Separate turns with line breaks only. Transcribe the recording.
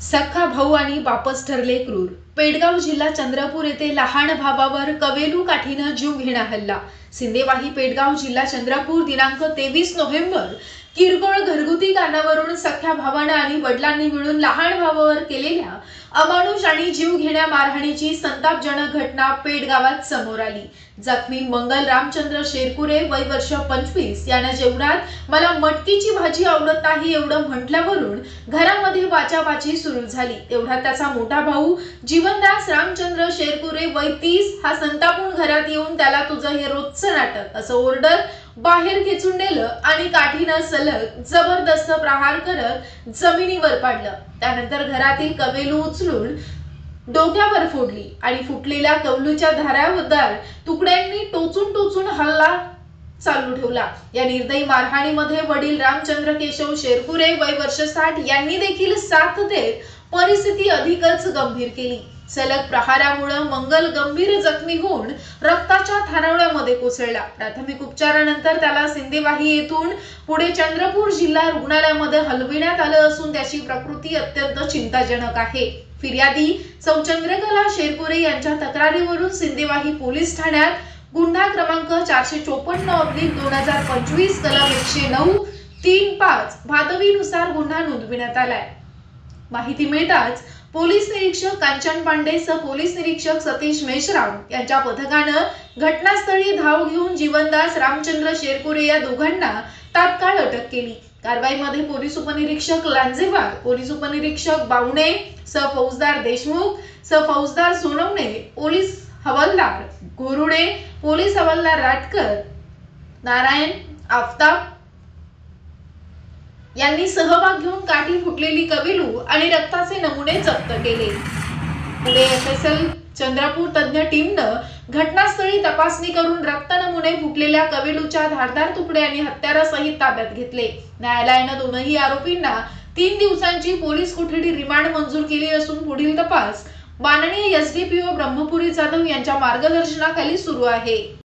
सख्खा भाऊ आणि बापच ठरले क्रूर। पेडगाव जिल्हा चंद्रपूर येथे लहान भावावर कवेलू काठीनं जीव घेणा हल्ला। सिंदेवाही पेडगाव जिल्हा चंद्रपूर दिनांक 23 नोव्हेंबर किरकोळ घरगुती कारणावरून सख्ख्या भावानं आणि वडिलांनी मिळून लहान भावावर केलेल्या अमानुष आणि जीव घेण्या मारहाणीची संतापजनक घटना पेडगावात समोर आली। जखमी मंगल रामचंद्र शेरकुरे वय वर्ष 25 यानं जेवणात मला मटकीची भाजी आवडत नाही एवढं म्हटल्यावरून घरामध्ये वाचावाची सुरू झाली। तेवढ्यात त्याचा मोठा भाऊ जीवनदास रामचंद्र शेरकुरे वय 30 हा संतापून घरात येऊन त्याला तुझं हे रोजचं नाटक असं ओरडत बाहेर खेचून नेलं आणि काठीनं सलग जबरदस्त प्रहार करत जमिनीवर पाडलं। त्यानंतर घरातील कवेलू उचलून डोक्यावर फोडली आणि फुटलेल्या कवलूच्या धारादार तुकड्यांनी टोचून हल्ला चालू ठेवला। या निर्दयी मारहाणीमध्ये वडील रामचंद्र केशव शेरकुरे वय वर्ष 60 यांनी देखील साथ देत परिस्थिती अधिकच गंभीर केली। सलग प्रहारामुळे मंगल गंभीर जखमी होऊन रक्ताच्या थारोळ्यामध्ये कोसळला। प्राथमिक उपचारानंतर त्याला सिंदेवाही येथून पुढे चंद्रपूर जिल्हा रुग्णालयामध्ये हलविण्यात आलं असून त्याची प्रकृती अत्यंत चिंताजनक आहे। फिर्यादी सौ चंद्रकला शेरकुरे यांच्या तक्रारीवरून सिंदेवाही पोलीस ठाण्यात गुन्हा क्रमांक 454/2025 कलम 109(3)(5) भादवीनुसार गुन्हा नोंदविण्यात आलाय। माहिती मिळताच पोलीस निरीक्षक कांचन पांडे सह पोलीस निरीक्षक सतीश मेश्राम यांच्या पथकानं घटनास्थळी धाव घेऊन जीवनदास रामचंद्र शेरकुरे या दोघांना तात्काळ अटक केली। कारवाईमध्ये पोलीस उपनिरीक्षक लांजेवार, पोलीस उपनिरीक्षक बावणे सह फौजदार देशमुख सह फौजदार सोनवणे, पोलीस हवालदार गोरुडे, पोलीस हवालदार राटकर, नारायण आफ्ताब यांनी सहभाग घेऊन काठी फुटलेली कवेलू आणि रक्ताचे नमुने जप्त केले। पुढे FSL चंद्रपूर तज्ञ टीमनं घटनास्थळी तपासणी करून रक्त नमुने फुटलेल्या कवेलूच्या धारदार तुकडे आणि हत्यारासहित ताब्यात घेतले। न्यायालयानं दोनही आरोपींना 3 दिवसांची पोलीस कोठडी रिमांड मंजूर केली असून पुढील तपास माननीय SDPO ब्रह्मपुरी जाधव यांच्या मार्गदर्शनाखाली सुरू आहे।